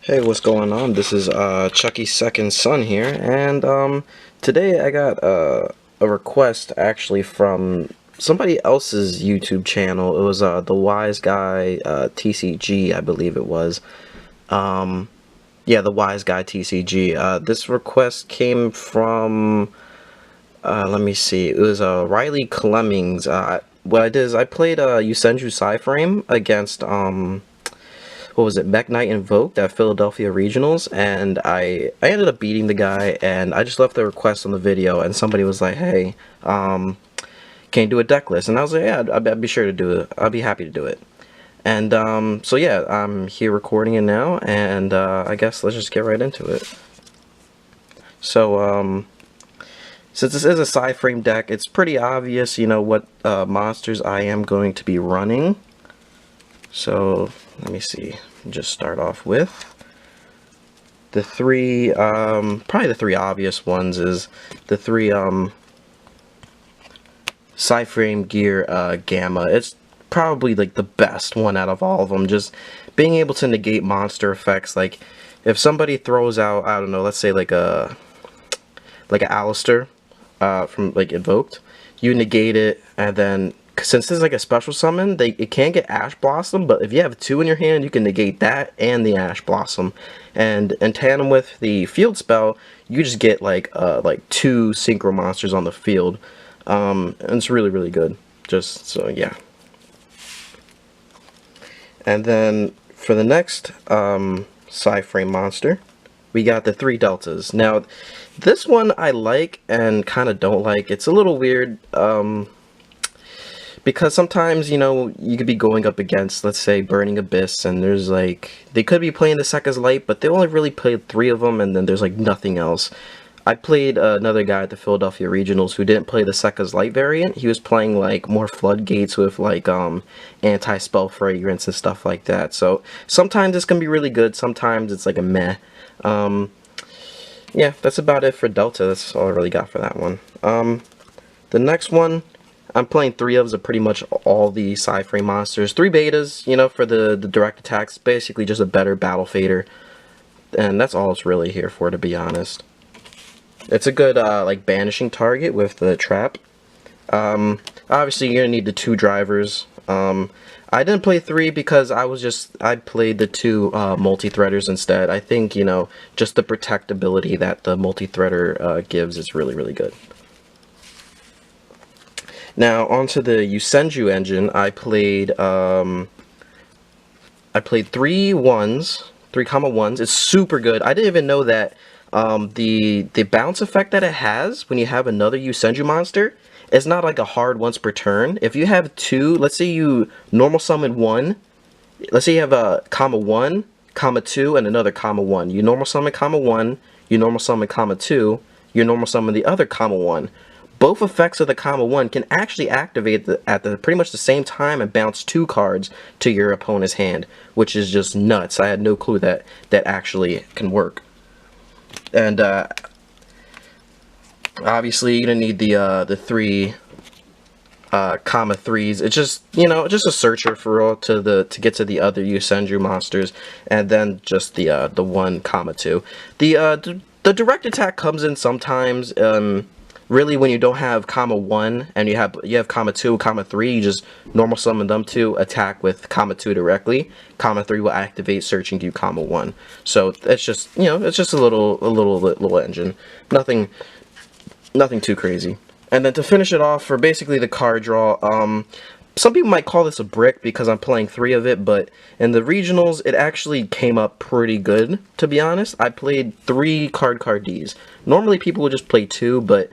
Hey, what's going on? This is Chucky's second son here, and today I got a request actually from somebody else's YouTube channel. It was the Wise Guy TCG, I believe it was. Yeah, the Wise Guy TCG. This request came from let me see. It was Riley Clemmings. What I did is I played Yusenju PSY-Frame against what was it, Mech Knight Invoked at Philadelphia Regionals, and I ended up beating the guy, and I just left the request on the video, and somebody was like, hey, can you do a deck list? And I was like, yeah, I'd be sure to do it. I'd be happy to do it. And so yeah, I'm here recording it now, and I guess let's just get right into it. So since this is a PSY-Frame deck, it's pretty obvious, you know, what monsters I am going to be running. So let me see, just start off with the three, probably the three obvious ones is the three PSY-Frame gear Gamma. It's probably like the best one out of all of them, just being able to negate monster effects. Like if somebody throws out, I don't know, let's say like an Alistair from like Invoked, you negate it, and then since this is like a special summon, it can get Ash Blossom, but if you have two in your hand, you can negate that and the Ash Blossom. And in tandem with the field spell, you just get like two synchro monsters on the field. And it's really, really good. Just so, yeah. And then for the next PSY-Frame monster, we got the three deltas. Now, this one I like and kind of don't like. It's a little weird. Because sometimes, you know, you could be going up against, let's say, Burning Abyss, and there's like, they could be playing the Sekka's Light, but they only really played 3 of them, and then there's like nothing else. I played another guy at the Philadelphia Regionals who didn't play the Sekka's Light variant. He was playing like more Floodgates with like anti-spell fragrance and stuff like that. So sometimes it's gonna be really good, sometimes it's like a meh. Yeah, that's about it for Delta. That's all I really got for that one. The next one, I'm playing 3 of pretty much all the PSY-Frame monsters. 3 betas, you know, for the direct attacks. Basically just a better battle fader. And that's all it's really here for, to be honest. It's a good, like, banishing target with the trap. Obviously, you're going to need the 2 drivers. I didn't play 3 because I played the 2 multi-threaders instead. I think, you know, just the protectability that the multi-threader gives is really, really good. Now onto the Yusenju engine. I played 3 ones, 3,1s. It's super good. I didn't even know that the bounce effect that it has when you have another Yusenju monster is not like a hard once per turn. If you have 2, let's say you normal summon 1, let's say you have a comma 1, comma 2, and another comma 1. You normal summon comma 1, you normal summon comma 2, you normal summon the other comma 1. Both effects of the comma 1 can actually activate at the pretty much the same time and bounce 2 cards to your opponent's hand, which is just nuts. I had no clue that actually can work. And obviously you're gonna need the 3 comma 3s. It's just, you know, just a searcher for real to get to the other Yusenju monsters, and then just the 1 comma 2. The direct attack comes in sometimes. Really, when you don't have comma 1 and you have comma 2, comma 3, you just normal summon them to attack with comma 2 directly. Comma 3 will activate searching you comma 1. So it's just, you know, it's just a little engine. Nothing too crazy. And then to finish it off for basically the card draw, some people might call this a brick because I'm playing 3 of it, but in the regionals, it actually came up pretty good, to be honest. I played 3 card Ds. Normally people would just play 2, but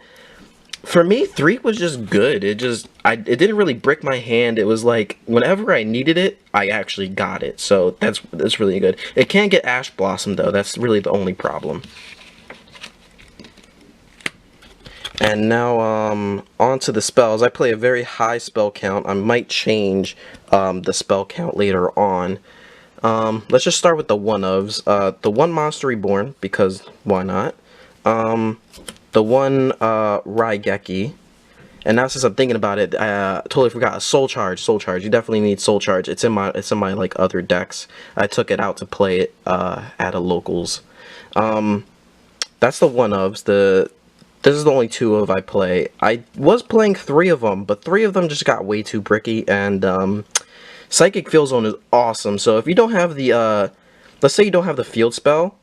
for me, 3 was just good. It didn't really brick my hand. It was like, whenever I needed it, I actually got it. So that's really good. It can get Ash Blossom, though. That's really the only problem. And now, on to the spells. I play a very high spell count. I might change the spell count later on. Let's just start with the 1-ofs. The 1 Monster Reborn, because why not? The 1 Raigeki, And now since I'm thinking about it, I totally forgot. Soul Charge. Soul Charge. You definitely need Soul Charge. It's in my like other decks. I took it out to play it at a locals. That's the one ofs. This is the only two of I play. I was playing 3 of them, but 3 of them just got way too bricky. And Psychic Field Zone is awesome. So if you don't have the let's say you don't have the field spell,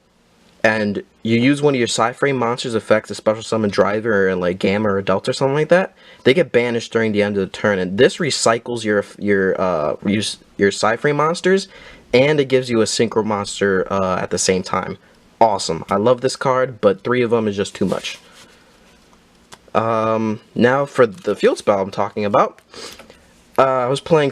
and you use one of your PSY-Frame monsters' effects, a special summon driver and like Gamma or Delta or something like that, they get banished during the end of the turn, and this recycles your PSY-Frame monsters, and it gives you a synchro monster at the same time. Awesome. I love this card, but 3 of them is just too much. Now for the field spell I'm talking about. I was playing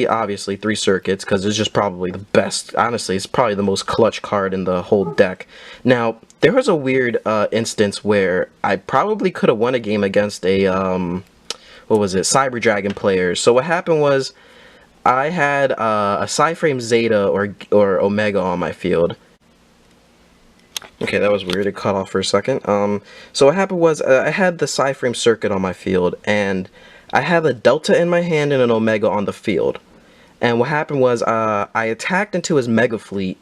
obviously three circuits, because it's just probably the best. Honestly, it's probably the most clutch card in the whole deck. Now, there was a weird instance where I probably could have won a game against a, what was it, Cyber Dragon player. So what happened was, I had a PSY-Frame Zeta or Omega on my field. Okay, that was weird. It cut off for a second. So what happened was, I had the PSY-Frame circuit on my field, and I had a Delta in my hand and an Omega on the field. And what happened was, I attacked into his Mega Fleet,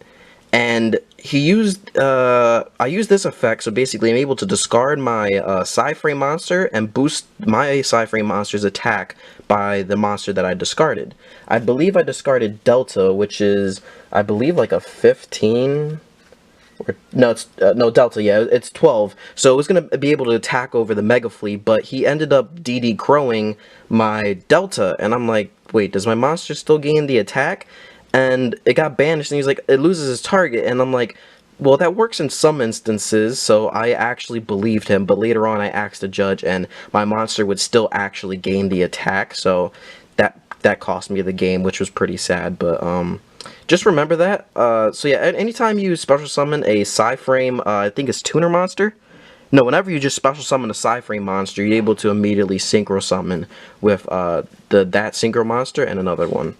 and he used, I used this effect, so basically I'm able to discard my PSY-Frame monster and boost my PSY-Frame monster's attack by the monster that I discarded. I believe I discarded Delta, which is, I believe, like a 15... No, it's no Delta. Yeah, it's 12. So it was gonna be able to attack over the Mega Fleet, but he ended up DD crowing my Delta, and I'm like, wait, does my monster still gain the attack? And it got banished, and he's like, it loses its target, and I'm like, well, that works in some instances, so I actually believed him. But later on, I asked the judge, and my monster would still actually gain the attack, so that cost me the game, which was pretty sad. But just remember that. So yeah, anytime you special summon a PSY-Frame, I think it's Tuner monster. No, whenever you just special summon a PSY-Frame monster, you're able to immediately synchro summon with that synchro monster and another one.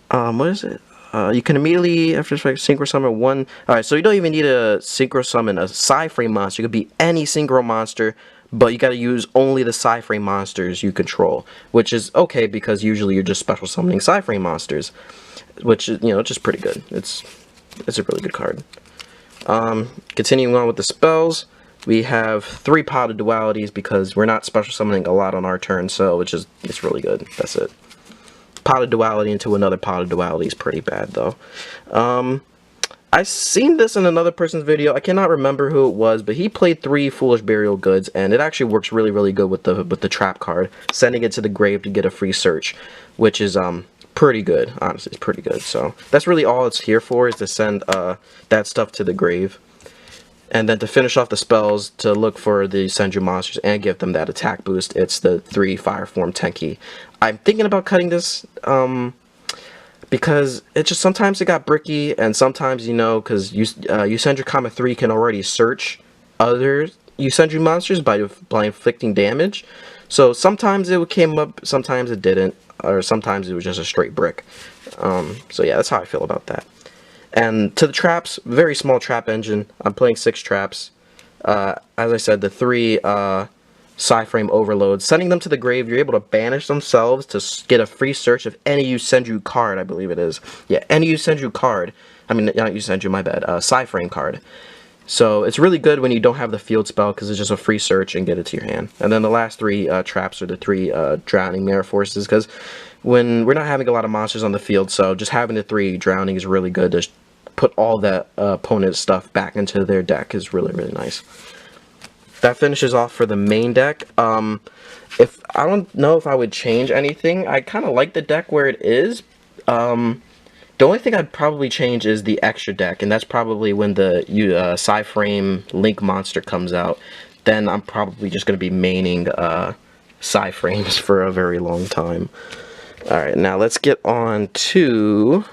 What is it? You can immediately, after synchro summon one. Alright, so you don't even need to synchro summon a PSY-Frame monster. It could be any synchro monster, but you gotta use only the PSY-Frame monsters you control, which is okay because usually you're just special summoning PSY-Frame monsters, which is, you know, just pretty good. It's a really good card. Continuing on with the spells, we have 3 Pot of Dualities because we're not special summoning a lot on our turn, so it's really good. That's it. Pot of Duality into another Pot of Duality is pretty bad though. I've seen this in another person's video. I cannot remember who it was, but he played 3 Foolish Burial Goods, and it actually works really, really good with the trap card, sending it to the grave to get a free search, which is pretty good. Honestly, it's pretty good. So that's really all it's here for, is to send that stuff to the grave, and then to finish off the spells, to look for the Yusenju monsters and give them that attack boost. It's the 3 Fire Form Tenki. I'm thinking about cutting this. Because it just sometimes it got bricky, and sometimes, you know, because Yusenju Kama 3 can already search other Yusenju monsters by inflicting damage. So sometimes it came up, sometimes it didn't, or sometimes it was just a straight brick. So yeah, that's how I feel about that. And to the traps, very small trap engine. I'm playing 6 traps. As I said, the 3 PSY-Frame overloads. Sending them to the grave, you're able to banish themselves to get a free search of any Yusenju card, I believe it is. Yeah, any Yusenju card. I mean, not Yusenju, my bad. PSY-Frame card. So it's really good when you don't have the field spell, because it's just a free search and get it to your hand. And then the last 3 traps are the 3 Drowning Mirror Forces, because when we're not having a lot of monsters on the field, so just having the 3 Drowning is really good to put all that opponent's stuff back into their deck is really, really nice. That finishes off for the main deck. If I don't know if I would change anything. I kind of like the deck where it is. The only thing I'd probably change is the extra deck, and that's probably when the PSY-Frame Link monster comes out. Then I'm probably just going to be maining PSY-Frames for a very long time. Alright, now let's get on to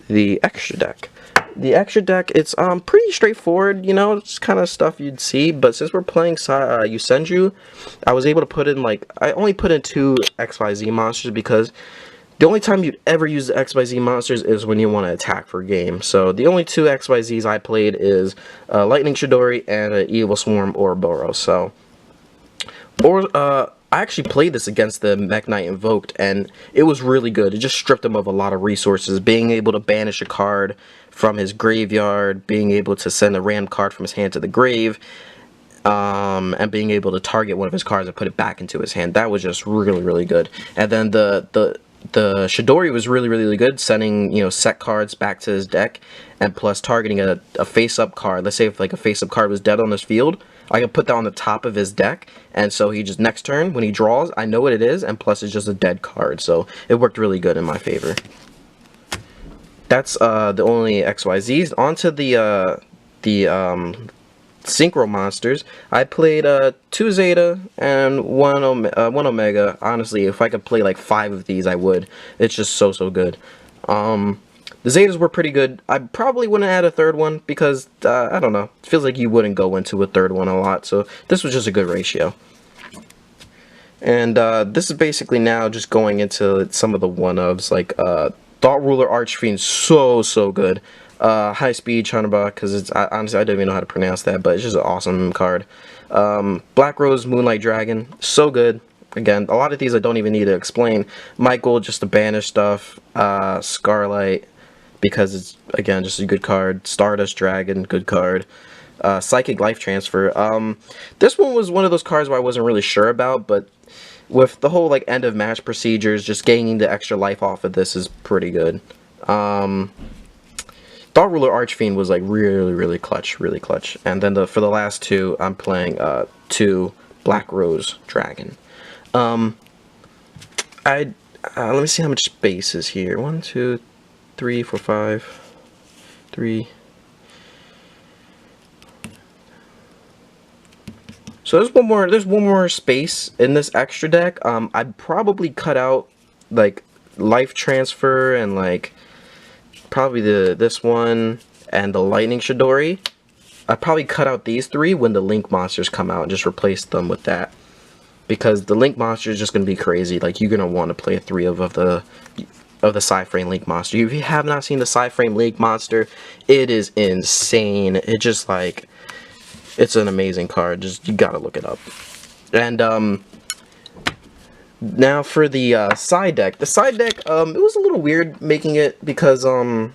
the extra deck. The extra deck, it's pretty straightforward, you know, it's kind of stuff you'd see, but since we're playing Yusenju, I was able to put in, like, I only put in 2 XYZ monsters, because the only time you'd ever use the XYZ monsters is when you want to attack for a game. So the only 2 XYZs I played is Lightning Chidori and Evil Swarm Ouroboros. So I actually played this against the Mech Knight Invoked, and it was really good. It just stripped him of a lot of resources, being able to banish a card from his graveyard, being able to send a random card from his hand to the grave, and being able to target one of his cards and put it back into his hand. That was just really, really good. And then the Chidori was really, really good, sending, you know, set cards back to his deck, and plus targeting a face-up card. Let's say if like a face-up card was dead on his field, I could put that on the top of his deck, and so he just, next turn, when he draws, I know what it is, and plus it's just a dead card, so it worked really good in my favor. That's the only XYZs. On to the Synchro monsters. I played 2 Zeta and 1 Omega. Honestly, if I could play like 5 of these, I would. It's just so good. The Zetas were pretty good. I probably wouldn't add a third one because, I don't know. It feels like you wouldn't go into a third one a lot, so this was just a good ratio. And this is basically now just going into some of the one-ofs, like Thought Ruler Archfiend, so good. High Speed Chunaba, because it's, honestly, I don't even know how to pronounce that, but it's just an awesome card. Black Rose Moonlight Dragon, so good. Again, a lot of these I don't even need to explain. Michael, just to banish stuff. Scarlight, because it's, again, just a good card. Stardust Dragon, good card. Psychic Life Transfer. This one was one of those cards where I wasn't really sure about, but with the whole like end of match procedures, just gaining the extra life off of this is pretty good. Thought Ruler Archfiend was like really clutch, And then for the last two, I'm playing 2 Black Rose Dragon. Let me see how much space is here. 1, 2, 3, 4, 5, 3. So there's one more space in this extra deck. I'd probably cut out like Life Transfer and like probably this one and the Lightning Chidori. I'd probably cut out these 3 when the Link monsters come out and just replace them with that. Because the Link monster is just going to be crazy. Like, you're going to want to play 3 of the PSY-Frame Link monster. If you have not seen the PSY-Frame Link monster, it is insane. It just like, it's an amazing card. Just, you gotta look it up. And now for the side deck. The side deck, it was a little weird making it because I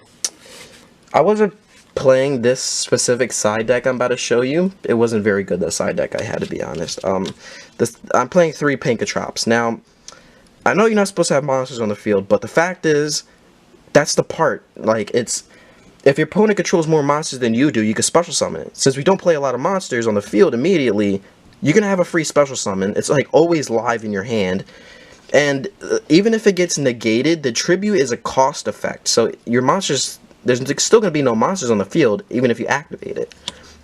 wasn't playing this specific side deck I'm about to show you. It wasn't very good, the side deck, I had to be honest. I'm playing 3 Pinkatrops. Now, I know you're not supposed to have monsters on the field, but the fact is, that's the part. Like, it's, if your opponent controls more monsters than you do, you can special summon it. Since we don't play a lot of monsters on the field immediately, you're going to have a free special summon. It's like always live in your hand. And even if it gets negated, the tribute is a cost effect. So your monsters, there's still going to be no monsters on the field, even if you activate it.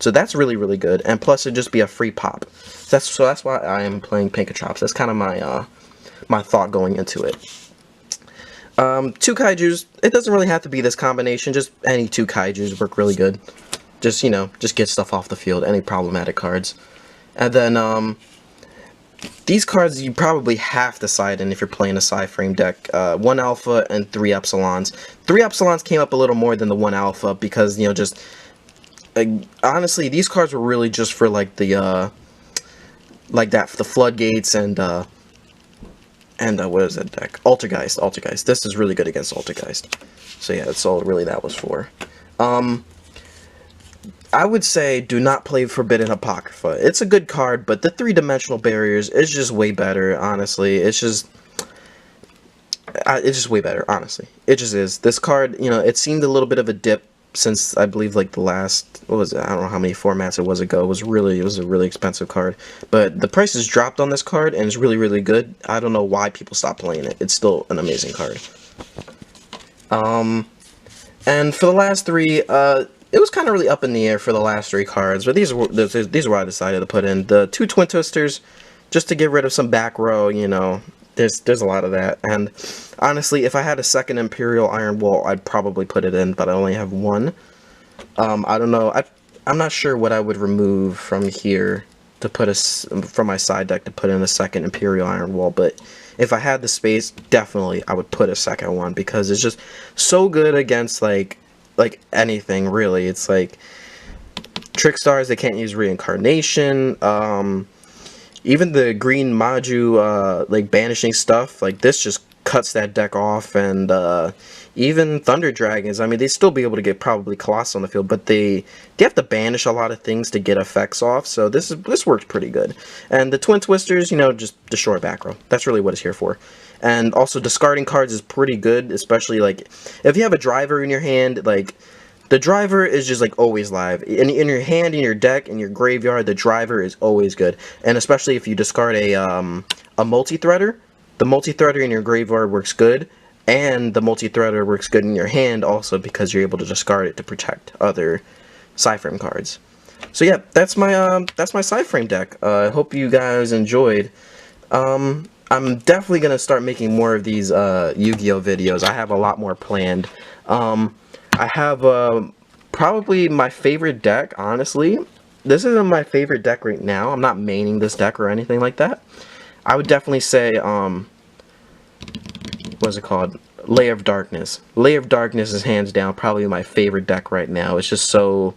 So that's really good. And plus, it'd just be a free pop. So that's why I am playing Pinkatrops. That's kind of my my thought going into it. 2 Kaijus, it doesn't really have to be this combination, just any 2 Kaijus work really good. Just, you know, just get stuff off the field, any problematic cards. And then, these cards you probably have to side in if you're playing a PSY-Frame deck. 1 Alpha and 3 Epsilons. 3 Epsilons came up a little more than the 1 Alpha because, you know, just, honestly, these cards were really just for, like, the, the Floodgates and what is that deck? Altergeist. This is really good against Altergeist. So yeah, that's all really that was for. I would say do not play Forbidden Apocrypha. It's a good card, but the 3-dimensional barriers is just way better, honestly. It's just way better, honestly. It just is. This card, you know, it seemed a little bit of a dip since, I believe, like, the last, what was it? I don't know how many formats it was ago. It was a really expensive card. But the price has dropped on this card, and it's really good. I don't know why people stopped playing it. It's still an amazing card. And for the last 3, it was kind of really up in the air for the last 3 cards, but these are what I decided to put in. The 2 Twin Twisters, just to get rid of some back row, you know, there's a lot of that. And honestly, if I had a second Imperial Iron Wall, I'd probably put it in, but I only have 1. I don't know, I'm not sure what I would remove from here to put from my side deck to put in a second Imperial Iron Wall, but if I had the space, definitely I would put a second one, because it's just so good against, like anything, really. It's like Trickstars, they can't use Reincarnation. even the green Maju like banishing stuff, like this just cuts that deck off. And even Thunder Dragons, I mean, they still be able to get probably Colossus on the field, but they have to banish a lot of things to get effects off. So this works pretty good. And the Twin Twisters, you know, just destroy back row. That's really what it's here for. And also discarding cards is pretty good, especially like if you have a driver in your hand. Like the driver is just like always live in your hand, in your deck, in your graveyard. The driver is always good, and especially if you discard a multi-threader. The multi-threader in your graveyard works good, and the multi-threader works good in your hand also because you're able to discard it to protect other PSY-Frame cards. So yeah, that's my PSY-Frame deck. I hope you guys enjoyed. I'm definitely gonna start making more of these Yu-Gi-Oh videos. I have a lot more planned. I have probably my favorite deck, honestly. This isn't my favorite deck right now. I'm not maining this deck or anything like that. I would definitely say, what is it called? Layer of Darkness. Layer of Darkness is hands down probably my favorite deck right now. It's just so,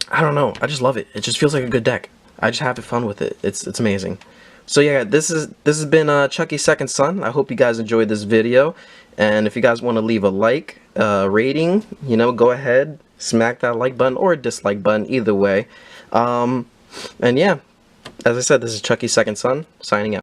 I don't know, I just love it. It just feels like a good deck. I just have fun with it. It's amazing. So yeah, this has been Chucky's Second Son. I hope you guys enjoyed this video, and if you guys want to leave a like, rating, you know, go ahead, smack that like button or dislike button, either way. And yeah, as I said, this is Chucky's Second Son, signing out.